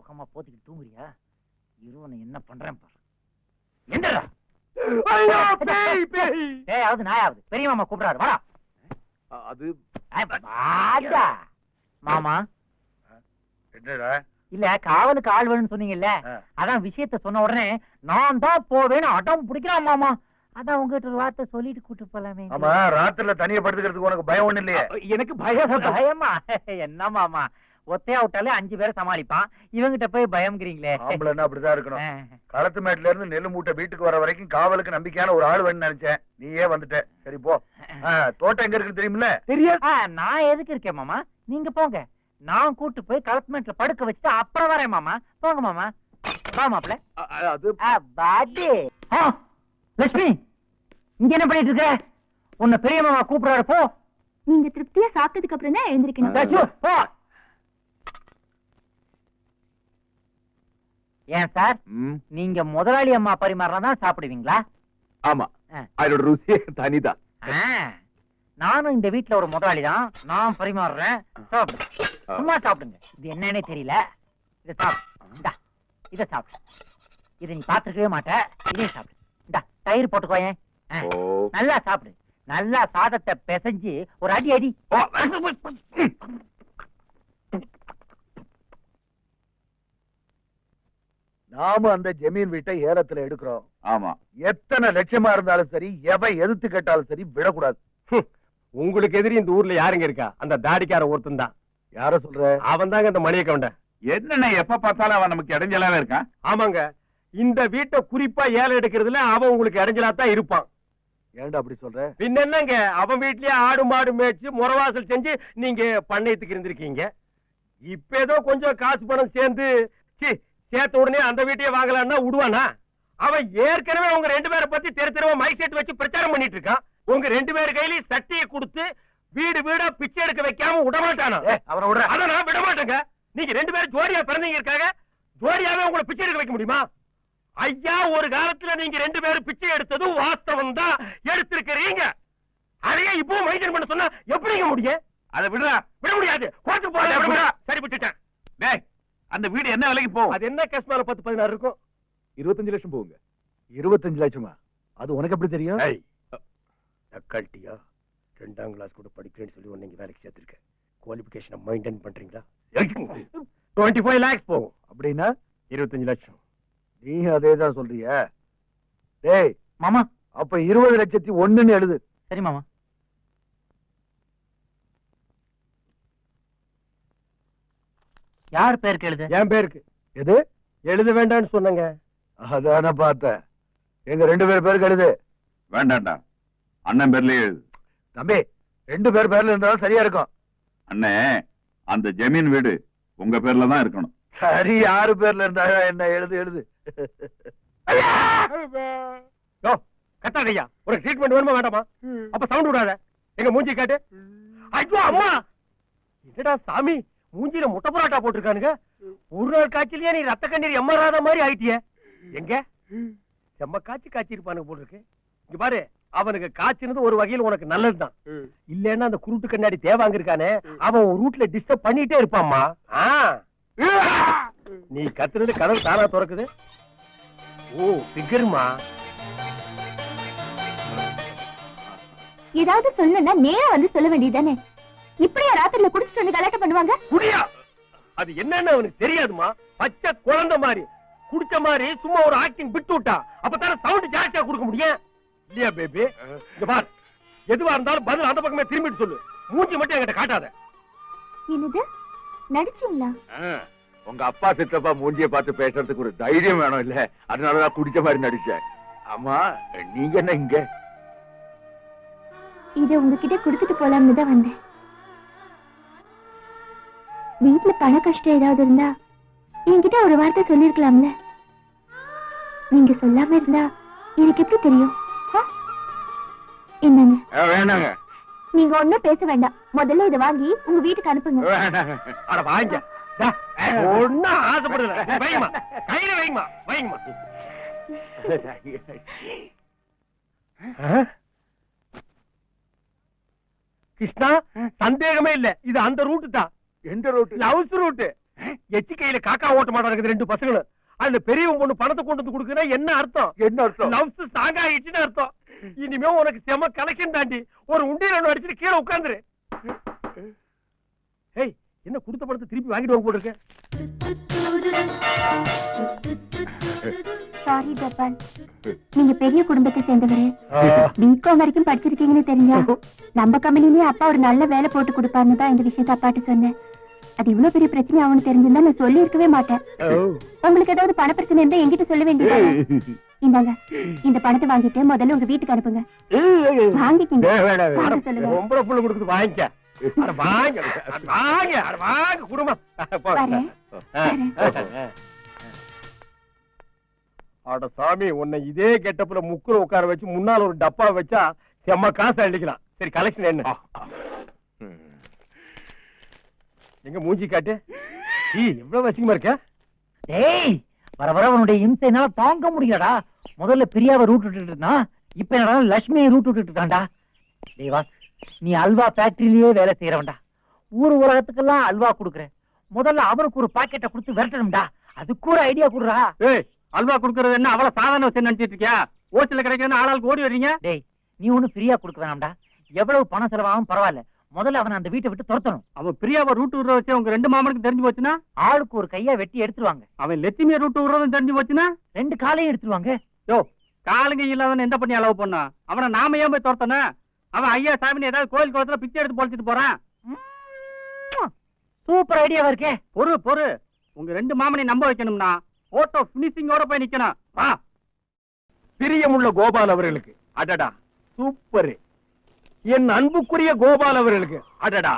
பக்கமா போத்திக்கிட்டு தூங்குறியா? இருவனை என்ன பண்றேன் பாரு. என்னடா பேயாவது நாயாவது பெரிய மாமா கூப்பிடாரு வாடா. அது மாமா என்னடா? இல்ல காவலுக்கு ஆள் வேணும்னு சொன்னீங்கல்ல, அதான் விஷயத்த சொன்ன உடனே நான் தான் போவேன்னு அடம் பிடிக்கிறான் மாமா. அதான் உங்ககிட்ட ஒரு வார்த்தை சொல்லிட்டு கூட்டு போலாமே. ஆமா, ராத்திரில தனியா படுத்துக்கிறதுக்கு உனக்கு பயம் ஒண்ணு இல்லையே? எனக்கு பயமா என்ன மாமா, ஒத்தையா விட்டாலே 5 பேரை சமாளிப்பான், இவங்கிட்ட போய் பயம்ங்கிறீங்களே. ஆம்பளைன்னா அப்படிதான் இருக்கணும். களத்து மேட்ல இருந்து நெல்லு மூட்டை வீட்டுக்கு வர வரைக்கும் காவலுக்கு நம்பிக்கையான ஒரு ஆள் வேணும்னு நினைச்சேன். நீயே வந்துட்ட. சரி போ. தோட்டம் எங்க இருக்கு தெரியுமில்ல? தெரியாது. நான் எதுக்கு இருக்கேன் மாமா, நீங்க போங்க. நான் கூட்டு போய் களத்து மேட்ல படுக்க வச்சுட்டு அப்புறம் வரேன் மாமா. போங்க மாமா. வா மாப்ள. லட்சுமி, இங்க என்ன பண்ணிட்டு இருக்க? உன்னை பெரிய மாமா கூப்பிடுறாரு, போ. நீங்க திருப்தியா சாப்பிட்டதுக்கு அப்புறம் தான் எழுந்திருக்கணும். போ. ஏன் சார், நீங்க முதலாளி அம்மா பரிமாறதான் சாப்பிடுவீங்களா? ஆமா, அதோட ருசியே தனிதான். நானும் இந்த வீட்டுல ஒரு முதலாளி தான், நான் பரிமாறுறேன். சாப்பிடு, சும்மா சாப்பிடுங்க. இது என்னன்னே தெரியல. இதை சாப்பிடு. இதை சாப்பிடு. இதை நீ பாத்துக்கவே மாட்ட. இதையும் சாப்பிடு. இந்தா தயிர் போட்டுக்கோயேன். நல்லா சாப்பிடு. நல்லா சாதத்தை பிசைஞ்சு ஒரு அடி அடி. நாம அந்த ஜமீன் வீட்டை ஏலத்துல எடுக்கிறோம். ஆமா, எத்தனை லட்சமா இருந்தாலும் சரி, எவன் எதிர்த்து கேட்டாலும் சரி, விடக்கூடாது. உங்களுக்கு எதிரி இந்த ஊர்ல யாருங்க இருக்கா? அந்த தாடிக்கார ஒருத்தன் தான். யார சொல்ற? அவன் தாங்க இந்த மணியை கவுண்ட. என்னன்னா எப்ப பார்த்தாலும் அவன் நமக்கு இடைஞ்சலாவே இருக்கான். ஆமாங்க, இந்த வீட்டை குறிப்பா ஏலம் எடுக்கிறதுல அவன் உங்களுக்கு இடைஞ்சலா தான் இருப்பான். ஏன்டா அப்படி சொல்ற? பின்ன என்னங்க, அவன் வீட்லயே ஆடு மாடு மேய்ச்சு முறவாசல் செஞ்சு நீங்க பண்ணையத்துக்கு இருந்திருக்கீங்க. இப்ப ஏதோ கொஞ்சம் காசு பணம் சேர்த்த உடனே அந்த வீட்டையே வாங்கலாம்னா விடுவானா? அவன் ஏற்கனவே உங்க 2 பேரை பத்தி தெருவா மைக் செட் வச்சு பிரச்சாரம் பண்ணிட்டு இருக்கான். உங்க 2 பேர் கையிலயும் சட்டியை கொடுத்து வீடு வீடா பிச்சை எடுக்க வைக்காம விடமாட்டானா? அவனை விடுற. அதை நான் விட மாட்டேங்க. நீங்க 2 பேரும் ஜோடியா பிறந்தீங்க இருக்காங்க, ஜோடியாவே உங்களை பிச்சை எடுக்க வைக்க முடியுமா? ஐயா, ஒரு காலத்துல நீங்க 2 பேரும் பிச்சை எடுத்ததும் வாஸ்தவம் தான், எடுத்திருக்கிறீங்க. அதையே இப்போ மெயின்டைன் பண்ண சொன்னா எப்படிங்க முடியும்? அதை விடுறா. விட முடியாது. கோர்ட்டு போக. சரி, விட்டுட்டேன். டேய், அந்த வீடு என்ன விலைக்கு போகும்? அது என்ன கஷ்டமான 10-16 இருக்கும். 25 லட்சம் போகுங்க. 25 லட்சமா? அது உனக்கு எப்படி தெரியும்? நக்கல்ட்டியா, 2ஆம் கிளாஸ் கூட படிக்கிறேன்னு சொல்லி உன்னை இங்க வேலைக்கு சேர்த்திருக்கேன். குவாலிபிகேஷனை மெயின்டைன் பண்றீங்களா? 25 lakhs போகும். அப்படின்னா 25 லட்சம். நீ அதேதான் சொல்றிய? டேய் மாமா, அப்ப 20,01,000 எழுது. சரி மாமா. யார் பேருக்கு எழுது? என் பேருக்கு. எது? எழுத வேண்டாம்னு சொன்னங்க. அதான பார்த்தேன். எங்க 2 பேர் பேருக்கு எழுது. வேண்டாண்டா, அண்ணன் பேர்லயே எழுது. தம்பி, 2 பேர் பேர்ல இருந்தாலும் சரியா இருக்கும். அண்ணே, அந்த ஜமீன் வீடு உங்க பேர்ல தான் இருக்கணும். சரி, 6 பேர்ல இருந்தா என்ன? எழுது எழுது. கத்தாதையா, ஒரு ட்ரீட்மெண்ட் வேணுமா வேண்டாமா? அப்ப சவுண்ட் விடாத. எங்க மூஞ்சி காட்டு. ஐயோ அம்மா, என்னடா சாமி, மூஞ்சில முட்டை பரோட்டா போட்டிருக்கானுங்க. ஒரு நாள் காய்ச்சலையே நீ ரத்த கண்ணீர் எம்மராத மாதிரி ஆயிட்டிய. எங்க செம்ம காய்ச்சி இருப்பானுங்க போல் இருக்கு. இங்க பாரு, அவனுக்கு காய்ச்சினது ஒரு வகையில் உனக்கு நல்லதுதான். இல்லன்னா அந்த குருட்டு கண்ணாடி தேவாங்க இருக்கானே, அவன் ஒரு ரூட்ல டிஸ்டர்ப் பண்ணிட்டே இருப்பாம்மா. நீ கத்துறது கதவு தானா திறக்குது. ஓ, பிகர்மா. ஏதாவது சொல்லணும்னா நேரா வந்து சொல்ல வேண்டியதானே? இப்படியா ராத்திரில குடிச்சிட்டு வந்து கலாட்டம் பண்ணுவாங்க? குடியா? அது என்னன்னு அவனுக்கு தெரியாதுமா. பச்சை குழந்தை மாதிரி குடிச்ச மாதிரி சும்மா ஒரு ஆக்டிங் விட்டு விட்டா அப்பதானே சவுண்ட் ஜாஸ்தியா கொடுக்க முடியும். இல்லையா பேபி? இங்க பார், எதுவா இருந்தாலும் பதில் அந்த பக்கமே திரும்பிட்டு சொல்லு. மூஞ்சி மட்டும் என்கிட்ட காட்டாத. என்னது, நடிச்சீங்களா? உங்க அப்பா சித்தப்பா மூஞ்சிய பார்த்து பேசுறதுக்கு ஒரு தைரியம் வேணும் இல்ல? அதனாலதான் குடிச்ச மாதிரி நடிச்சேன். ஆமா, நீங்க என்ன இங்க? இத உங்ககிட்ட கொடுத்துட்டு போலாம்னு தான் வந்தேன். வீட்டுல பண கஷ்டம் ஏதாவது இருந்தா என்கிட்ட ஒரு வார்த்தை சொல்லிருக்கலாம்ல. நீங்க சொல்லாம இருந்தா எனக்கு எப்படி தெரியும்? என்னங்க? வேணாங்க, நீங்க ஒண்ணும் பேச வேண்டாம். முதல்ல இதை வாங்கி உங்க வீட்டுக்கு அனுப்புங்க. அட வாங்க. ஒண்ணு ஆசைப்படுற வைங்கம்மா, கையில வைங்கம்மா, வைங்கம்மா. கிருஷ்ணா, சந்தேகமே இல்ல, இது அந்த ரூட்டு தான். எந்த ரூட்? House root. எச்சி கையில காக்கா ஓட்ட மாட்டாங்க ரெண்டு பசங்களும். அந்த பெரியவன் பொண்ணு பணத்தை கொண்டு வந்து கொடுக்குறா என்ன அர்த்தம்? என்ன அர்த்தம்? லவ்ஸ் ஸ்ட்ராங் ஆயிடுச்சுன்னு அர்த்தம். இனிமே உனக்கு செம கலெக்ஷன் தாண்டி ஒரு உண்டியல் ஒண்ணு அடிச்சுட்டு கீழே உட்காந்துரு. ஏய், என்ன கொடுத்த பணத்தை திருப்பி வாங்கிட்டு வாங்க போட்டுருக்க? சாரி கோபால், நீங்க பெரிய குடும்பத்தை சேர்ந்தவரு. பிகாம் வரைக்கும் படிச்சிருக்கீங்கன்னு தெரிஞ்சா நம்ம கம்பெனிலேயே அப்பா ஒரு நல்ல வேலை போட்டு கொடுப்பாருன்னு தான் இந்த விஷயத்த அப்பாட்ட சொன்னேன். அது இவ்வளவு பெரிய பிரச்சனை அவனு தெரிஞ்சிருந்தா நான் சொல்லி இருக்கவே மாட்டேன். உங்களுக்கு ஏதாவது பண பிரச்சனை இருந்தா என்கிட்ட சொல்ல வேண்டியது. இந்தாங்க, இந்த பணத்தை வாங்கிட்டு முதல்ல உங்க வீட்டுக்கு அனுப்புங்க. வாங்கிக்கிங்க. வாங்க சொல்லுங்க. ரொம்ப புள்ள கொடுக்குது, வாங்கிக்க. அட வாங்க, அட வாங்க, அட வாங்க குடும்பம். வரேன். வரேன். அட சாமி, உன்னை இதே கெட்டப்புல முக்குல உட்கார வச்சு முன்னால ஒரு டப்பா வச்சா செம்ம காசு அடிக்கலாம். சரி, கலெக்ஷன் என்ன? எங்க மூஞ்சி காட்டு. எவ்வளவு வசிக்கமா இருக்க? டேய், வர வர உன்னுடைய இம்சை என்னால தாங்க முடியலடா. முதல்ல பிரியாவை ரூட் விட்டுட்டு இருந்தான், இப்ப என்னடா லட்சுமியை ரூட் விட்டுட்டு இருக்கான்டா. டேய் வாஸ், நீ அல்வா ஃபேக்டரியிலேயே வேலை செய்யறவன்டா. ஊர் உலகத்துக்கெல்லாம் அல்வா கொடுக்குற. முதல்ல அவனுக்கு ஒரு பாக்கெட்டை கொடுத்து விரட்டணும்டா. அதுக்கு ஒரு ஐடியா கொடுறா. ஏய், அல்வா கொடுக்கறது என்ன அவ்வளவு சாதாரண விஷயம் நினைச்சிட்டு இருக்கியா? ஓட்டல கிடைக்கிறது ஆளாளுக்கு ஓடி வர்றீங்க. டேய், நீ ஒண்ணு ஃப்ரீயா கொடுக்க வேணாம்டா. எவ்வளவு பணம் செலவாகும் பரவாயில்ல, முதல்ல அவனை அந்த வீட்டை விட்டு துரத்தணும். அவன் பிரியாவை ரூட் விடுற வச்சு உங்க ரெண்டு மாமனுக்கு தெரிஞ்சு போச்சுன்னா ஆளுக்கு ஒரு கையா வெட்டி எடுத்துருவாங்க. அவன் லட்சுமியை ரூட் விடுறதும் தெரிஞ்சு போச்சுன்னா ரெண்டு காலையும் எடுத்துருவாங்க. யோ, காலுங்க இல்லாதவன் எந்த பண்ணி அளவு பண்ணா? அவனை நாம ஏன் போய் துரத்தன? அவன் ஐயா சாமின்னு ஏதாவது கோயில் குளத்துல பிச்சை எடுத்து பொழைச்சிட்டு போறான். சூப்பர் ஐடியாவா இருக்கே. பொறு, உங்க ரெண்டு மாமனை நம்ப வைக்கணும்னா போட்டோ பினிஷிங்கோட போய் நிக்கணும். வா. பிரியமுள்ள கோபால் அவர்களுக்கு அடடா சூப்பர். என் அன்புக்குரிய கோபால் அவர்களுக்கு அடடா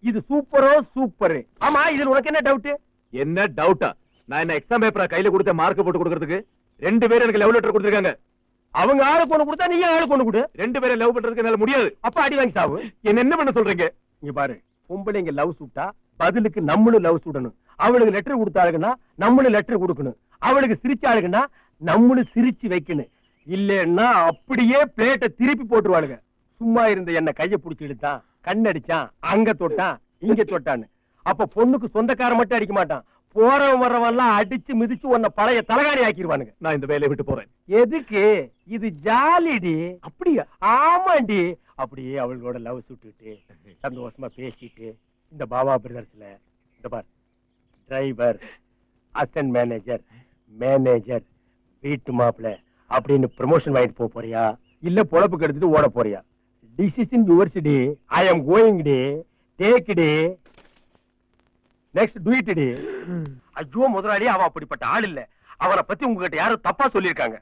இது சூப்பரோ சூப்பர். ஆமா, இதுல உனக்கு என்ன டவுட்? என்ன டவுட்டா? நான் என்ன எக்ஸாம் பேப்பரா கையில கொடுத்த மார்க் போட்டு கொடுக்கறதுக்கு? ரெண்டு பேரும் எனக்கு லவ் லெட்டர் கொடுத்திருக்காங்க. அவங்க ஆளுக்கு ஒண்ணு கொடுத்தா நீ ஆளுக்கு ஒண்ணு கொடு. ரெண்டு பேரை லவ் பண்றதுக்கு என்னால முடியாது. அப்ப அடி வாங்கி சாவு. என்ன பண்ண சொல்றீங்க? இங்க பாரு, பொம்பளைங்க லவ் சுட்டா பதிலுக்கு நம்மளும் லவ் சுடணும். அவளுக்கு லெட்டர் கொடுத்தாளுங்கன்னா நம்மளும் லெட்டர் கொடுக்கணும். அவளுக்கு சிரிச்சாளுங்கன்னா நம்மளும் சிரிச்சு வைக்கணும். இல்லன்னா அப்படியே பிளேட்டை திருப்பி போட்டுருவாளுங்க. சும்மா இருந்த என்ன கைய புடிச்சு இழுத்தான், கண்ணடிச்சான், அங்க தொட்டான், இங்க தொட்டான்னு. அப்ப பொண்ணுக்கு சொந்தக்காரன் மட்டும் அடிக்க மாட்டான், போறவன் வர்றவன் எல்லாம் அடிச்சு மிதிச்சு உன்னை பழைய தலகாணி ஆக்கிடுவானுங்க. நான் இந்த வேலையை விட்டு போறேன். எதுக்கு? இது ஜாலிடி. அப்படியா? ஆமாண்டி. அப்படியே அவளோட லவ் சுட்டுட்டு சந்தோஷமா பேசிட்டு இந்த பாபா பிரதர்ஸ்ல இந்த பார், டிரைவர், அசிஸ்டன்ட் மேனேஜர், மேனேஜர், வீட்டு மாப்பிள்ள அப்படின்னு ப்ரமோஷன் வாங்கிட்டு போறியா, இல்ல பொழப்பு கெடுத்துட்டு ஓட போறியா? டிசிஷன் யுவர்ஸ் டி. ஐ அம் கோயிங் டி. டேக் டி. நெக்ஸ்ட் டு இட் டி. ஐயோ முதலாளி, அவன் அப்படிப்பட்ட ஆள் இல்ல. அவனை பத்தி உங்ககிட்ட யாரும் தப்பா சொல்லிருக்காங்க.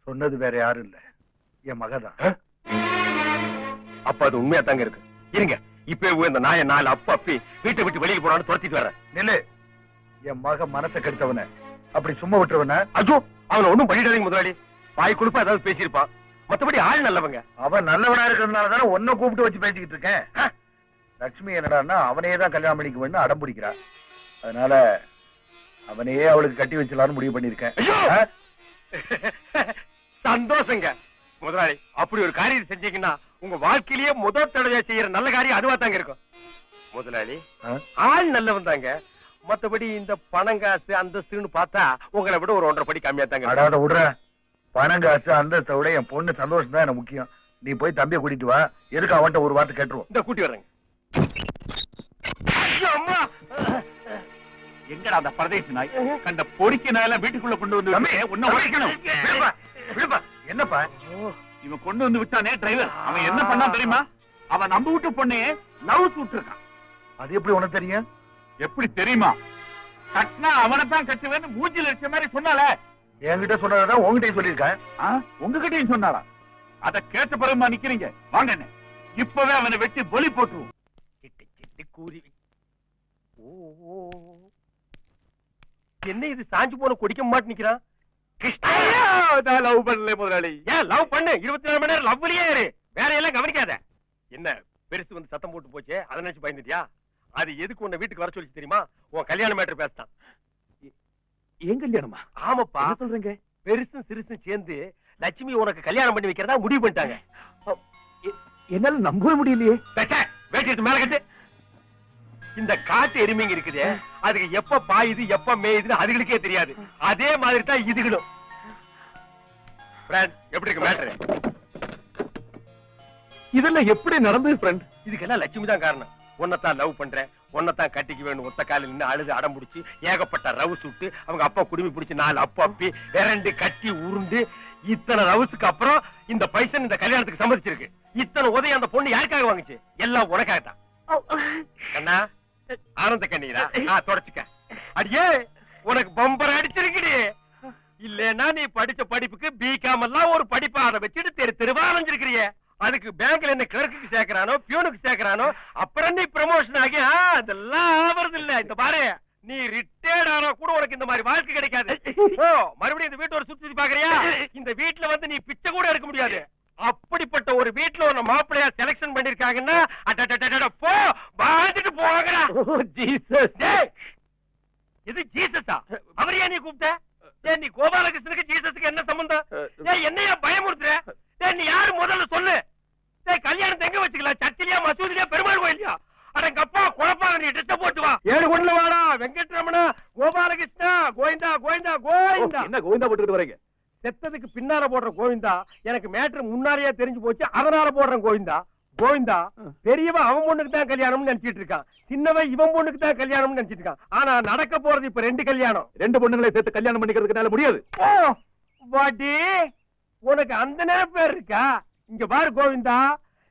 சொன்னது வேற யாரும் இல்ல, என் மகதான். அப்ப அது உண்மையா தாங்க இருக்கு. இருங்க, இப்ப இந்த நாயை நாலு அப்பி வீட்டை விட்டு வெளியில போறான்னு துரத்திட்டு வர்றேன். நில்லு. என் மகன் மனசை கெடுத்தவன அப்படி சும்மா விட்டுருவன? ஐயோ, அவனை ஒண்ணும் பண்ணிடாதீங்க முதலாளி. வாய் குழுப்பா ஏதாவது பேசியிருப்பான். மத்தபடி ஆள் நல்லவங்க. அவன் நல்லவனா இருக்கிறதுனாலதானே உன்னை கூப்பிட்டு வச்சு பேசிக்கிட்டு இருக்கேன். லட்சுமி என்னடான்னா அவனையே தான் கல்யாணம் பண்ணிக்குவேன்னு அடம் பிடிக்கிறா. அதனால அவனையே அவளுக்கு கட்டி வச்சலான்னு முடிவு பண்ணிருக்கேன். சந்தோஷங்க முதலாளி. அப்படி ஒரு காரியம் செஞ்சீங்கன்னா உங்க வாழ்க்கையிலேயே முதல் தடவை செய்யற நல்ல காரியம் அதுவா தாங்க இருக்கும். முதலாளி, ஆள் நல்லவன் தாங்க. மத்தபடி இந்த பணங்காசு அந்தஸ்துன்னு பார்த்தா உங்களை விட ஒரு 1.5 படி கம்மியா தாங்க. அடாத விடுற. பணம் காசு அந்தஸ்தை விட என் பொண்ணு சந்தோஷம் தான் எனக்கு முக்கியம். நீ போய் தம்பியை கூட்டிட்டு வா. எதுக்கு அவன்கிட்ட ஒரு வார்த்தை கேட்டுருவோம். இந்த கூட்டி வர்றேங்க. எங்கடா அந்த பரதேசி நாய்? கண்ட பொறிக்க நாயெல்லாம் வீட்டுக்குள்ள கொண்டு வந்து உன்னை உடைக்கணும். என்னப்பா இவன் கொண்டு வந்து விட்டானே டிரைவர், அவன் என்ன பண்ணா தெரியுமா? அவன் நம்ம வீட்டு பொண்ணையே லவ் சுட்டிருக்கான். அது எப்படி உனக்கு தெரியும்? எப்படி தெரியுமா? கட்டினா அவனைத்தான் கட்டுவேன்னு மூஞ்சில இருக்க மாதிரி சொன்னால. என்கிட்ட சொன்னதான் உங்ககிட்ட சொல்லியிருக்கேன். உங்ககிட்டயும் சொன்னாளா? அத கேட்ட பிறகுமா நிக்கிறீங்க? வாங்க, இப்பவே அவனை வெட்டி பொலி போட்டுருவோம். கூறி என்ன இது சாஞ்சு போன குடிக்க மாட்டு நிக்கிறான்? நான் லவ் பண்ணல முதலாளி. ஏன் லவ் பண்ணு, 24 மணி நேரம் லவ்லயே இரு, வேற எல்லாம் கவனிக்காத. என்ன பெருசு வந்து சத்தம் போட்டு போச்சே, அதை நினைச்சு பயந்துட்டியா? அது எதுக்கு உன்னை வீட்டுக்கு வர சொல்லி தெரியுமா? உன் கல்யாண மேட்டர் பேசத்தான். ஏன் கல்யாணமா? ஆமாப்பா. என்ன சொல்றீங்க? பெருசும் சிறுசும் சேர்ந்து லட்சுமி உனக்கு கல்யாணம் பண்ணி வைக்கிறதா முடிவு பண்ணிட்டாங்க. என்னால நம்பவே முடியலையே. வேட்டி எடுத்து மேல கட்டு. இந்த காட்டு எருமைங்க இருக்குது, அதுக்கு எப்ப பாயுது எப்ப மேயுதுன்னு அதுகளுக்கே தெரியாது. அதே மாதிரி தான் இதுகளும். எப்படி இருக்கு மேட்டர்? இதெல்லாம் எப்படி நடந்தது ஃப்ரெண்ட்? இதுக்கெல்லாம் லட்சுமி தான் காரணம். உன்னைத்தான் லவ் பண்றேன், உன்னைத்தான் கட்டிக்கு வேணும் ஒத்த காலில் நின்று அழுது அடம் பிடிச்சி ஏகப்பட்ட ரவு சுட்டு அவங்க அப்பா குடுமி பிடிச்சி 4 அப்பா அப்பி விரண்டு கட்டி உருண்டு இத்தனை ரவுஸுக்கு அப்புறம் இந்த பைசன் இந்த கல்யாணத்துக்கு சம்மதிச்சிருக்கு. இத்தனை உதவி அந்த பொண்ணு யாருக்காக வாங்குச்சு? எல்லாம் உனக்காகத்தான். கண்ணா, ஆனந்த கண்ணீரா? தொடச்சுக்க. அடியே, உனக்கு பம்பர் அடிச்சிருக்குடி. இல்லன்னா நீ படிச்ச படிப்புக்கு பிகாம் எல்லாம் ஒரு படிப்பா அதை வச்சுட்டு தெரு தெருவா அலைஞ்சிருக்கிறிய. அதுக்கு பேங்க்ல என்ன கிளர்க்கு சேர்க்கிறானோ பியூனுக்கு சேர்க்கிறானோ அப்புறம் நீ ப்ரமோஷன் ஆகி அதெல்லாம் ஆவறது இல்ல. இந்த பாரு, நீ ரிட்டையர்ட் ஆனா கூட உனக்கு இந்த மாதிரி வாழ்க்கை கிடைக்காது. மறுபடியும் இந்த வீட்டு ஒரு சுத்தி பாக்குறியா? இந்த வீட்டுல வந்து நீ பிச்சை கூட எடுக்க முடியாது. அப்படிப்பட்ட ஒரு வீட்டுல உன்ன மாப்பிள்ளையா செலக்ஷன் பண்ணிருக்காங்கன்னா போ வாழ்ந்துட்டு போங்கடா. ஜீசஸ், இது ஜீசஸா? அவரையா நீ கூப்பிட்ட? நீ கோபாலகிருஷ்ணனுக்கு ஜீசஸுக்கு என்ன சம்பந்தம்? என்னையா பயமுறுத்துற? நீ யாரு முதல்ல சொல்லு. கல்யாணத்தை எங்க வச்சுக்கலாம்? சர்ச்சிலியா, மசூதிலியா, பெருமாள் கோயிலியா? அடங்கப்பா, குழப்பாக நீ ட்ரெஸ் போட்டு வா. 7 கொண்டு வாடா. வெங்கட்ரமணா, கோபாலகிருஷ்ணா, கோவிந்தா கோவிந்தா கோவிந்தா. என்ன கோவிந்தா போட்டுக்கிட்டு வரீங்க? செத்ததுக்கு பின்னால போடுற கோவிந்தா எனக்கு மேட்ரு முன்னாடியே தெரிஞ்சு போச்சு, அதனால போடுறேன் கோவிந்தா. கோவிந்தா, பெரியவன் அவன் பொண்ணுக்கு தான் கல்யாணம்னு நினைச்சிட்டு இருக்கான், சின்னவன் இவன் பொண்ணுக்கு தான் கல்யாணம்னு நினைச்சிட்டு இருக்கான். ஆனா நடக்க போறது இப்ப 2 கல்யாணம். 2 பொண்ணுங்களை சேர்த்து கல்யாணம் பண்ணிக்கிறதுனால முடியாது. ஓ வாடி, உனக்கு அந்த நேரம் இருக்கா? இங்க பாரு கோவிந்தா,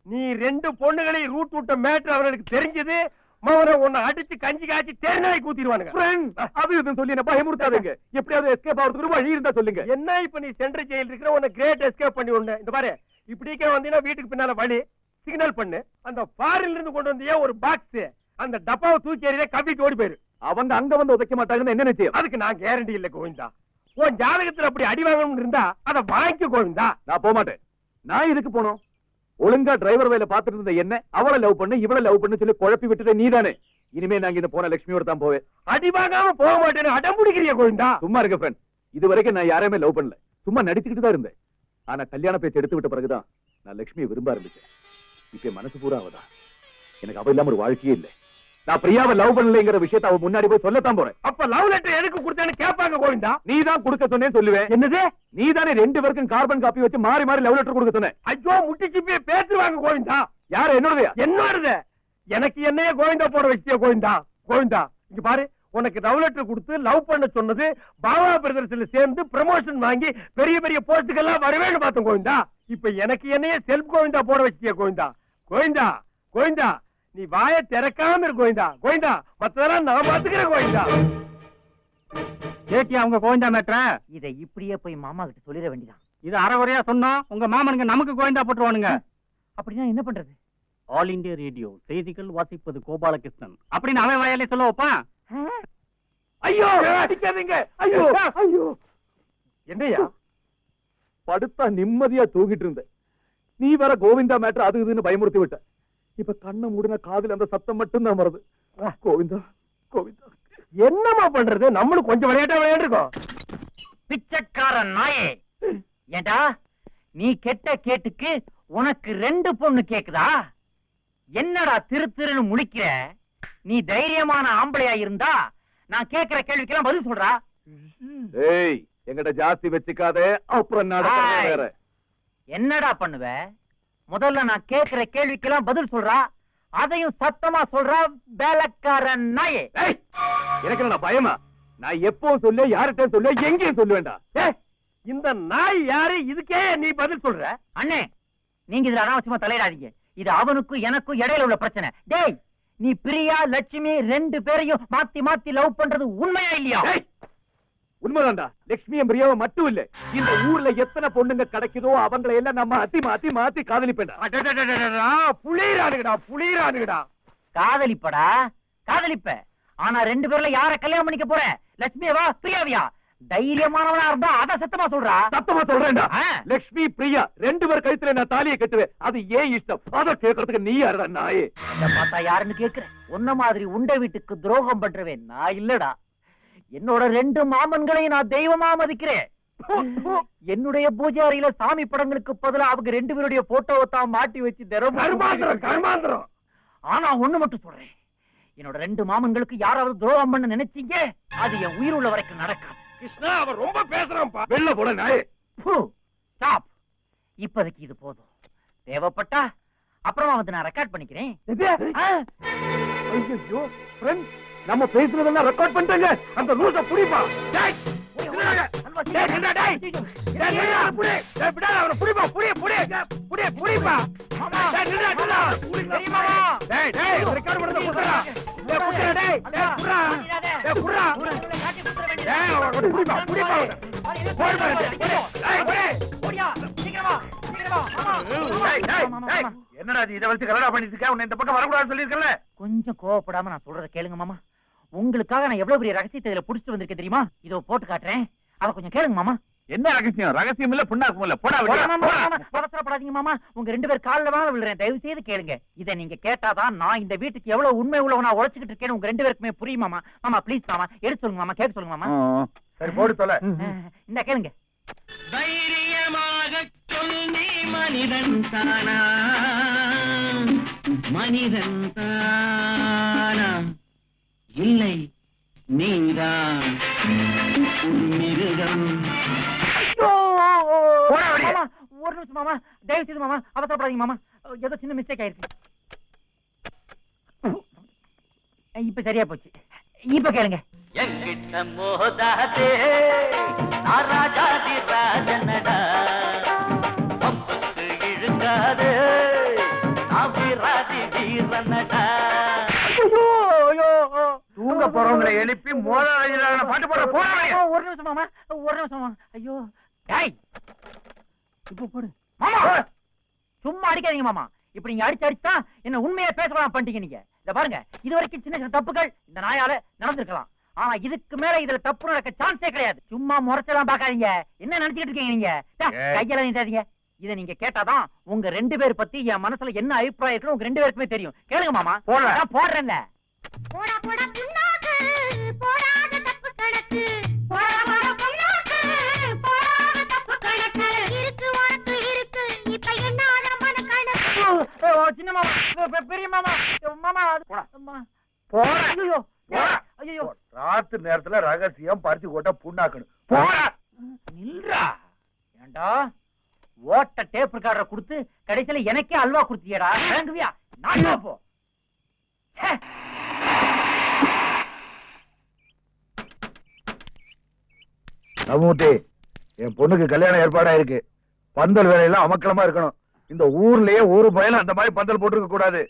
நீ 2 பொண்ணுகளை ரூட் விட்ட மேட்ரு அவர்களுக்கு தெரிஞ்சது, மவனை உன்னை அடிச்சு கஞ்சி காய்ச்சி தேர்நாய் கூத்திடுவானுங்க. அது இதுன்னு சொல்லி என்ன பயமுறுத்தாதீங்க. எப்படியாவது எஸ்கேப் ஆகிறதுக்கு ஒரு வழி இருந்தா சொல்லுங்க. என்ன இப்ப நீ சென்ட்ரல் ஜெயில் இருக்கிற, உன்னை கிரேட் எஸ்கேப் பண்ணி உடனே இந்த பாரு, இப்படிக்கே வந்தீங்கன்னா வீட்டுக்கு பின்னால வழி சிக்னல் பண்ணு. அந்த ஃபாரின்ல இருந்து கொண்டு வந்தியா ஒரு பாக்ஸ், அந்த டப்பாவை தூக்கி எறிய கவிட்டு ஓடி போயிரு. அவங்க அங்க வந்து உதைக்க மாட்டாங்கன்னு என்ன நிச்சயம்? அதுக்கு நான் கேரண்டி இல்ல கோவிந்தா. உன் ஜாதகத்துல அப்படி அடி வாங்கணும்னு இருந்தா அதை வாங்கிக்க கோவிந்தா. நான் போக மாட்டேன். நான் இதுக்கு போனோம். ஒழுங்கா டிரைவர் வேலை பார்த்துட்டு இருந்த என்ன அவளை லவ் பண்ணு இவளை லவ் பண்ணு சொல்லி குழப்பி விட்டுட்டு நீதானே. இனிமே நாங்க இந்த போன லட்சுமியோட தான் போவேன். அடி வாங்காம போக மாட்டேன்னு அடம் பிடிக்கிறிய கோவிந்தா. சும்மா இருக்க ஃப்ரெண்ட். இது வரைக்கும் நான் யாரையுமே லவ் பண்ணல, சும்மா நடிச்சுக்கிட்டு தான் இருந்தேன். ஆனா கல்யாண பேச்சு எடுத்து விட்ட பிறகுதான் நான் லட்சுமியை விரும்ப ஆரம்பிச்சேன். இப்ப மனசு பூரா அவதான். எனக்கு அவ இல்லாம ஒரு வாழ்க்கையே இல்லை. நான் பிரியாவை லவ் பண்ணலைங்கிற விஷயத்தை அவ முன்னாடி போய் சொல்லத்தான் போறேன். அப்ப லவ் லெட்டர் எதுக்கு கொடுத்தேன்னு கேட்பாங்க கோவிந்தா. நீ தான் கொடுக்க சொன்னேன்னு சொல்லுவேன். என்னது? நீ தானே 2 பேருக்கும் கார்பன் காப்பி வச்சு மாறி மாறி லவ் லெட்டர் கொடுக்க சொன்னேன். ஐயோ, முட்டிச்சு பேசுவாங்க கோவிந்தா. யாரு? என்னோடதையா? என்னோடது. எனக்கு என்னைய கோவிந்தா போட வச்சிய கோவிந்தா. கோவிந்தா, இங்க பாரு, உனக்கு லவ் லெட்டர் கொடுத்து லவ் பண்ண சொன்னது பாபா பிரதர்ஸ்ல சேர்ந்து ப்ரமோஷன் வாங்கி பெரிய பெரிய போஸ்டுக்கெல்லாம் வருவேன்னு பார்த்தோம் கோவிந்தா. இப்ப எனக்கு என்னைய செல்ஃப் கோவிந்தா போட வச்சிய கோவிந்தா. கோவிந்தா கோவிந்தா, நீ வாய திறக்காம இரு கோவிந்தா. கோவிந்தா, மத்ததெல்லாம் நான் பாத்துக்கிறேன் கோவிந்தா. கேட்டியா அவங்க கோவிந்தா மேட்ர? இதை இப்படியே போய் மாமா கிட்ட சொல்லிட வேண்டியதான். இது அறகுறையா சொன்னா உங்க மாமனுங்க நமக்கு கோவிந்தா போட்டுருவானுங்க. அப்படின்னா என்ன பண்றது? ஆல் இந்தியா ரேடியோ செய்திகள் வாசிப்பது கோபாலகிருஷ்ணன் அப்படின்னு அவன் வாயாலே சொல்ல வைப்பான். ஐயோ அடிக்காதீங்க. ஐயோ ஐயோ. என்னையா படுத்தா நிம்மதியா தூங்கிட்டு இருந்த நீ வேற கோவிந்தா மேட்டர் அது இதுன்னு பயமுறுத்தி விட்ட. இப்ப கண்ணை மூடின காதுல அந்த சத்தம் மட்டும் தான் வருது. கோவிந்தா கோவிந்தா. என்னமா பண்றது? நம்மளும் கொஞ்சம் விளையாட்டா விளையாண்டுருக்கோம். பிச்சைக்காரன் நாயே, ஏண்டா நீ கெட்ட கேட்டுக்கு உனக்கு 2 பொண்ணு கேக்குதா? என்னடா திரு திருன்னு முழிக்கிற? நீ தைரியமான ஆம்பளையா இருந்தா நான் கேக்குற கேள்விக்கெல்லாம் பதில் சொல்றா. ஏய், எங்கிட்ட ஜாஸ்தி வச்சுக்காதே, அப்புறம் நடக்கிறது வேற. என்னடா பண்ணுவ? முதல்ல நான் கேக்குற கேள்விக்கெல்லாம் பதில் சொல்றா, அதையும் சத்தமா சொல்றா வேலைக்காரன் நாயே. எனக்கு நான் பயமா? நான் எப்பவும் சொல்ல, யார்கிட்ட சொல்ல, எங்கேயும் சொல்லுவேண்டா. இந்த நாய் யாரு? இதுக்கே நீ பதில் சொல்ற? அண்ணே, நீங்க இதுல அனாவசியமா தலையிடாதீங்க. இது அவனுக்கும் எனக்கும் இடையில உள்ள பிரச்சனை. டேய், நீ பிரியா லட்சுமி 2 பேரையும் மாத்தி மாத்தி லவ் பண்றது உண்மையா இல்லையா? உண்மைதான்டா. லட்சுமியும் பிரியாவை மட்டும் இல்ல, இந்த ஊர்ல எத்தனை பொண்ணுங்க கிடைக்குதோ அவங்களை எல்லாம் நம்ம அத்தி மாத்தி மாத்தி காதலிப்பேன்டா. புளிரானுங்கடா புளிரானுங்கடா. காதலிப்படா காதலிப்ப. ஆனா 2 பேர்ல யார கல்யாணம் பண்ணிக்க போற? லட்சுமியவா பிரியாவியா? தைரியமானவனா இருந்தா அத சத்தமா சொல்றா. சத்தமா சொல்றேன்டா. லட்சுமி பிரியா 2 பேர் கழுத்துல நான் தாலியை கட்டுவேன். அது ஏன் இஷ்டம், அத கேட்கறதுக்கு நீ யாருடா நாயே? பார்த்தா யாருன்னு கேக்குற? உன்ன மாதிரி உண்ட வீட்டுக்கு துரோகம் பண்றவேன் நான் இல்லடா. என்னோட 2 மாமன்களையும் நான் தெய்வமா மதிக்கிறேன். என்னுடைய பூஜை அறையில சாமி படங்களுக்கு பதிலா அவங்க 2 பேருடைய போட்டோவை தான் மாட்டி வச்சு கர்மாந்திரம். ஆனா ஒண்ணு மட்டும் சொல்றேன், என்னோட 2 மாமன்களுக்கு யாராவது துரோகம் பண்ண நினைச்சீங்க அது என் உயிர் உள்ள வரைக்கும் நடக்காது. கிருஷ்ணா அவன் ரொம்ப பேசுறான்ப்பா. வெளில போட நாயே. ஸ்டாப். இப்போதைக்கு இது போதும். தேவைப்பட்டா அப்புறமா வந்து நான் ரெக்கார்ட் பண்ணிக்கிறேன். ஐயோ ஃப்ரெண்ட், நம்ம பேசுறதெல்லாம் ரெக்கார்ட் பண்ணிட்டாங்க. அந்த லூச புடிப்பா. டேய் புடிடா. டேய் நிடா டேய். டேய் நிடா புடி. டேய் விடா அவன புடிப்பா. புடிப்பா. மாமா டேய் நிடா நிடா. டேய் மாமா. டேய் டேய் ரெக்கார்ட் பண்ணத புடிடா. டேய் புடிடா டேய். டேய் புடிடா. டேய் புடிடா. டேய் அவன புடிப்பா. போடு பாரு. டேய் ஓடியா சீக்கிரமா மாமா. டேய் என்னடா இது? இத வச்சு கலடா பண்ணிட்டு இருக்க. உன்னை இந்த பக்கம் வரக்கூடாதுன்னு சொல்லிருக்கல. கொஞ்சம் கோவப்படாம நான் சொல்றத கேளுங்க மாமா. உங்களுக்காக நான் எவ்வளவு பெரிய ரகசியத்தை இதுல புடிச்சிட்டு வந்திருக்கேன் தெரியுமா? இதோ போட்டு காட்டுறேன். அத கொஞ்சம் கேளுங்க மாமா. என்ன ரகசியம்? ரகசியம் இல்ல, புண்ணாக்கும் இல்ல. போடா மாமா, வெளிய. மாமா, அவசரப்படாதீங்க மாமா. உங்க 2 பேர் கால்ல தான் விழுறேன். தயவு செய்து கேளுங்க. இத நீங்க கேட்டாதான் நான் இந்த வீட்டுக்கு எவ்வளவு உண்மை உள்ளவனா உழைச்சிட்டு இருக்கேன்னு உங்க 2 பேருக்குமே புரியும் மாமா. மாமா ப்ளீஸ் மாமா, எடுத்து சொல்லுங்க மாமா, கேட்டு சொல்லுங்க மாமா. சரி போடு தொலை. இந்த கேளுங்க. தைரியமாக சொல், நீ மனிதன் தானா? மனிதன் தானா? இல்லை, நீதான் மிருகம். மாமா, ஒரு நிமிஷம் மாமா, தயவு செய்து மாமா, அவசரப்படாதீங்க மாமா. ஏதோ சின்ன மிஸ்டேக் ஆயிருக்கு. இப்ப சரியா போச்சு. இப்ப கேளுங்க. என்கிட்ட மோதாதே, நான் ராஜாதி ராஜனடா. பம்புக்கு இழுக்காதே, நான் வீராதி வீரனடா. தூங்க போறவங்களை எழுப்பி மோதாத பாட்டு போட போறாங்க. ஒரு நிமிஷம் மாமா, ஒரு நிமிஷம் மாமா. ஐயோ டேய், இப்ப போடு மாமா. சும்மா அடிக்காதீங்க மாமா. இப்படி நீங்க அடிச்சுதான் என்ன உண்மையை பேசலாம் பண்ணிட்டீங்க நீங்க. இத பாருங்க, இது வரைக்கும் சின்ன சின்ன தப்புகள் இந்த நாயால நடந்திருக்கலாம். ஆனா இதுக்கு மேல இதுல தப்பு நடக்க சான்ஸே கிடையாது. சும்மா முறைச்சலாம் பாக்காதீங்க. என்ன நினைச்சிட்டு இருக்கீங்க நீங்க? கையெல்லாம் நீட்டாதீங்க. இத நீங்க கேட்டாதான் உங்க 2 பேர் பத்தி என் மனசுல என்ன அபிப்பிராயம் இருக்குன்னு உங்க 2 பேருக்குமே தெரியும். கேளுங்க மாமா. நான் போடுறேன்ல. போடா போடா புண்ணாக்கு, போடாத தப்பு கணக்கு. போடா போடா புண்ணாக்கு, போடாத தப்பு கணக்கு. இருக்கு உனக்கு இருக்கு, இப்ப என்னோட மனக்கணக்கு. சின்ன மாமா, பெரிய மாமா, மாமா போடா. ஐயோ ஐயோ, ராத்திரி நேரத்துல ரகசியம் பருத்தி கோட்டை புண்ணாக்கணும். போடா. நில்றா. ஏண்டா ஓட்ட டேப் ரெக்கார்டரை கொடுத்து கடைசியில எனக்கே அல்வா கொடுத்தியடா. வாங்குவியா? நான் போ. நவமூர்த்தி, என் பொண்ணுக்கு கல்யாணம் ஏற்பாடா இருக்கு. பந்தல் வேலையெல்லாம் அமக்கலமா இருக்கணும். இந்த ஊர்லயே ஒரு பயலும் அந்த மாதிரி பந்தல் போட்டுருக்க கூடாது.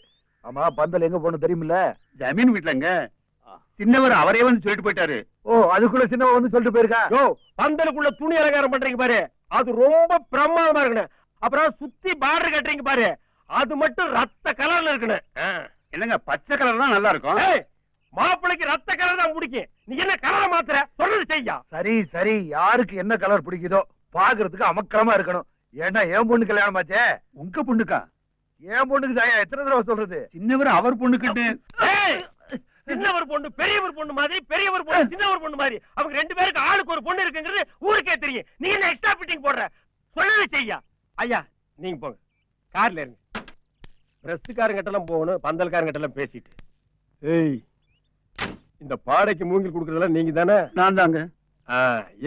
ஆமா, பந்தல் எங்க போகணும் தெரியுமில்ல? ஜமீன் வீட்டுலங்க. சின்னவர் அவரே வந்து சொல்லிட்டு போயிட்டாரு. ஓ, அதுக்குள்ள சின்னவ வந்து சொல்லிட்டு போயிருக்கா. யோ, பந்தலுக்குள்ள துணி அலங்காரம் பண்றீங்க பாரு, அது ரொம்ப பிரமாதமா இருக்கணும். அப்புறம் சுத்தி பார்டர் கட்டுறீங்க பாரு, அது மட்டும் ரத்த கலர்ல இருக்கணும். இல்லங்க, பச்சை கலர் தான் நல்லா இருக்கும். ஏய், மாப்பிளைக்கு ரத்த கலர் தான் பிடிக்கும். நீ என்ன கலரை மாத்துற? சொல்றது செய்யா. சரி சரி, யாருக்கு என்ன கலர் பிடிக்குதோ பாக்குறதுக்கு அமக்கலமா இருக்கணும். ஏன்னா என் பொண்ணு கல்யாணம் ஆச்சே. உங்க பொண்ணுக்கா? என் பொண்ணுக்கு தாயா எத்தனை தடவை சொல்றது? சின்னவர் அவர் பொண்ணுக்கிட்டு. ஏய், சின்னவர் பொண்ணு பெரியவர் பொண்ணு மாதிரி, பெரியவர் பொண்ணு சின்னவர் பொண்ணு மாதிரி, அவங்க 2 பேருக்கு ஆளுக்கு ஒரு பொண்ணு இருக்குங்கிறது ஊருக்கே தெரியும். நீ என்ன எக்ஸ்ட்ரா ஃபிட்டிங் போடுற? சொல்றது செய்யா. ஐயா நீங்க போங்க, கார்ல இருங்க. பிரஸ்காரங்கிட்ட எல்லாம் போகணும், பந்தல்காரங்கிட்ட எல்லாம் பேசிட்டு. ஏய், இந்த பாடைக்கு மூங்கில் குடுக்கறதெல்லாம் நீங்க தானே? நான் தாங்க.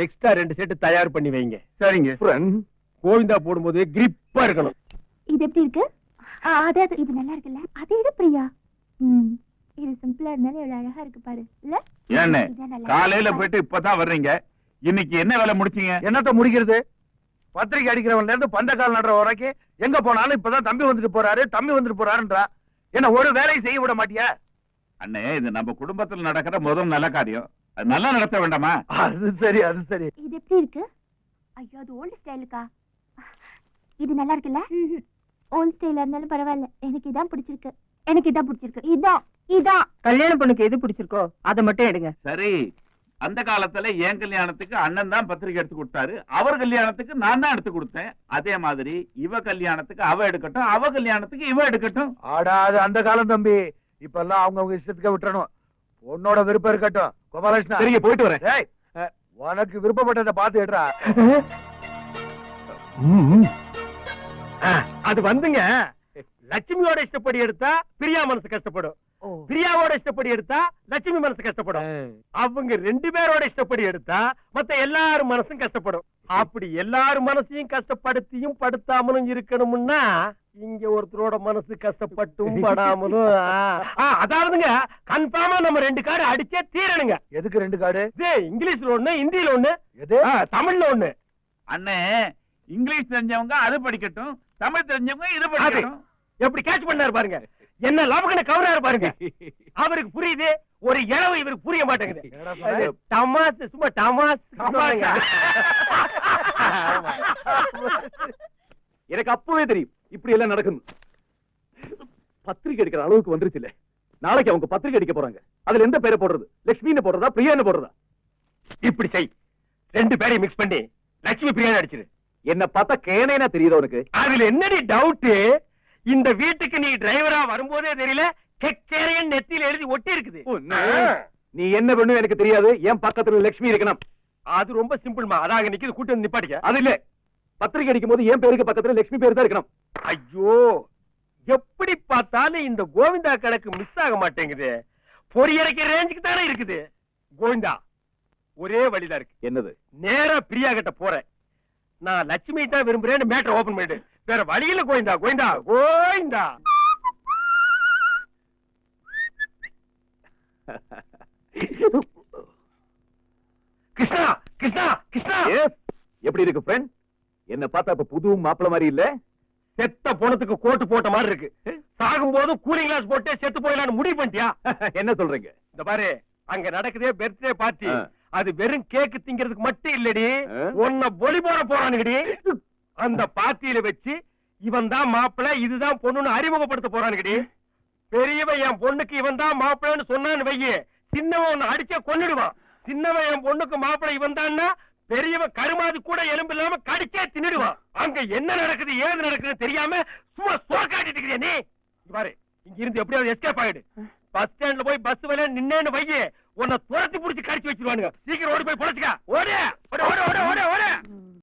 எக்ஸ்ட்ரா 2 செட் தயார் பண்ணி வைங்க. சரிங்க. கோவிந்தா போடும்போது கிரிப்பா இருக்கணும். இது எப்படி இருக்கு? அது இது நல்லா இருக்குல்ல? அது எது பிரியா? இது சிம்பிளா இருந்தாலும் எவ்வளவு அழகா இருக்கு பாரு. இல்ல ஏன்னு இதான் நல்லா காலையில இருக்கு. போயிட்டு இப்பதான் வர்றீங்க. இன்னைக்கு என்ன வேலை முடிச்சீங்க? என்னத்த முடிக்கிறது? பத்திரிக்கை அடிக்கிறவன்ல இருந்து பந்தக்கால் நடுற வரைக்கும் எங்க போனாலும் இப்பதான் தம்பி வந்துட்டு போறாருன்றா. என்ன ஒரு வேலையும் செய்ய விட மாட்டியா? அண்ணே, இது நம்ம குடும்பத்துல நடக்கிற முதல் நல்ல காரியம். அது நல்லா நடத்த வேண்டாமா? அது சரி, அது சரி. இது எப்படி இருக்கு? ஐயோ, அது ஓல்ட் ஸ்டைலுக்கா. இது நல்லா இருக்குல்ல? ஓல்ட் ஸ்டைலா இருந்தாலும் பரவாயில்ல, எனக்கு இதான் பிடிச்சிருக்கு. இதான் கல்யாண பொண்ணுக்கு எது பிடிச்சிருக்கோ அதை மட்டும் எடுங்க. சரி, அந்த காலத்துல என் கல்யாணத்துக்கு அண்ணன் தான் பத்திரிக்கை எடுத்து கொடுத்தாரு. அவர் கல்யாணத்துக்கு நான் தான் எடுத்து கொடுத்தேன். அதே மாதிரி இவ கல்யாணத்துக்கு அவ எடுக்கட்டும், அவ கல்யாணத்துக்கு இவ எடுக்கட்டும். ஆடாது அந்த காலம் தம்பி. இப்ப எல்லாம் அவங்க இஷ்டத்துக்கு விட்டுறணும். உன்னோட விருப்பம் இருக்கட்டும். கோபாலகிருஷ்ணா, சரிங்க, போயிட்டு வரேன். ஏய், உனக்கு விருப்பப்பட்டதை பார்த்து எடுறா. அது வந்துங்க, லட்சுமியோட இஷ்டப்படி எடுத்தா பிரியா மனசு கஷ்டப்படும். பிரியாவோட இஷ்டப்படி எடுத்தா லட்சுமி மனசு கஷ்டப்படும். அவங்க 2 பேரோட இஷ்டப்படி எடுத்தா மத்த எல்லாரும் மனசும் கஷ்டப்படும். அப்படி எல்லாரும் மனசையும் கஷ்டப்படுத்தியும் படுத்தாமலும் இருக்கணும்னா இங்க ஒருத்தரோட மனசு கஷ்டப்பட்டும் படாமலும் அதாவதுங்க கன்ஃபார்மா நம்ம 2 கார்டு அடிச்சே தீரணுங்க. எதுக்கு 2 கார்டு? இங்கிலீஷ்ல ஒண்ணு, ஹிந்தியில ஒண்ணு, எது? தமிழ்ல ஒண்ணு. அண்ணே, இங்கிலீஷ் தெரிஞ்சவங்க அது படிக்கட்டும், தமிழ் தெரிஞ்சவங்க இது படிக்கட்டும். எப்படி கேட்ச் பண்ணாரு பாருங்க, என்ன லவகன கவராரு பாருங்க. அவருக்கு புரியுது, ஒரு இளவு இவருக்கு புரிய மாட்டேங்குது. தமாஸ், சும்மா தமாஸ். எனக்கு அப்பவே தெரியும் இப்படி எல்லாம் நடக்கும். பத்திரிக்கை அடிக்கிற அளவுக்கு வந்துருச்சு இல்ல. நாளைக்கு அவங்க பத்திரிக்கை அடிக்க போறாங்க. அதுல எந்த பேரை போடுறது? லட்சுமின்னு போடுறதா, பிரியான்னு போடுறதா? இப்படி செய், 2 பேரையும் மிக்ஸ் பண்ணி லட்சுமி பிரியாணி அடிச்சிரு. என்ன பார்த்தா கேனேனா தெரியுதா உனக்கு? அதுல என்னடி டவுட்? இந்த வீட்டுக்கு நீ டிரைவரா வரும்போதே தெரியல, கெக்கேரையன் நெத்தியில எழுதி ஒட்டி இருக்குது. நீ என்ன பண்ணும் எனக்கு தெரியாது. என் பக்கத்துல லட்சுமி இருக்கணும். அது ரொம்ப சிம்பிள்மா. அதாக நிக்கிறது, கூட்டி வந்து நிப்பாட்டிக்க. அது இல்ல, பத்திரிக்கை அடிக்கும் போது என் பேருக்கு பக்கத்துல லட்சுமி பேர் தான் இருக்கணும். ஐயோ, எப்படி பார்த்தாலும் இந்த கோவிந்தா கணக்கு மிஸ் ஆக மாட்டேங்குது. பொரியரைக்க ரேஞ்சுக்கு தானே இருக்குது. கோவிந்தா, ஒரே வழிதான் இருக்கு. என்னது? நேரா பிரியா கிட்ட போறேன். நான் லட்சுமி தான் விரும்புறேன்னு மேட்டர் ஓபன் பண்ணிடு. வேற வழியில கோவிந்தா, கோவிந்தா, கோவிந்தா. கிருஷ்ணா, கிருஷ்ணா, கிருஷ்ணா. எப்படி இருக்கு ஃப்ரெண்ட்? என்ன பார்த்தா இப்ப புது மாப்பிள மாதிரி இல்ல? செத்த போனதுக்கு கோட்டு போட்ட மாதிரி இருக்கு. சாகும் போது கூலிங் கிளாஸ் போட்டு செத்து போயிடலான்னு முடிவு பண்ணிட்டியா? என்ன சொல்றீங்க? இந்த பாரு, அங்க நடக்குதே பர்த்டே பார்ட்டி. அது வெறும் கேக்கு திங்கிறதுக்கு மட்டும் இல்லடி, உன்னை பொலி போட போறானுங்கடி. அந்த பார்ட்டியில வச்சு இவன் தான் மாப்பிள, இதுதான் பொண்ணுன்னு அறிமுகப்படுத்த போறானுங்கடி. பெரியவன் என் பொண்ணுக்கு இவன் தான் மாப்பிளன்னு சொன்னான்னு வையே, சின்னவன் உன்னை அடிச்சே கொன்னுடுவான். சின்னவன் என் பொண்ணுக்கு மாப்பிள இவன் தான்னா பெரியவன் கருமாதி கூட எலும்பு இல்லாம கடிச்சே தின்னுடுவான். அங்க என்ன நடக்குது ஏது நடக்குதுன்னு தெரியாம சும்மா சோக்காட்டிட்டு இருக்கிறியா நீ? பாரு, இங்க இருந்து எப்படியாவது எஸ்கேப் ஆயிடு. பஸ் ஸ்டாண்ட்ல போய் பஸ் வேலை நின்னேன்னு வையே, உன்னை துரத்தி புடிச்சு கடிச்சு வச்சிருவானுங்க. சீக்கிரம் ஓடி போய் பொழைச்சுக்க. ஓடு, ஓடு, ஓடு, ஓடு, ஓடு.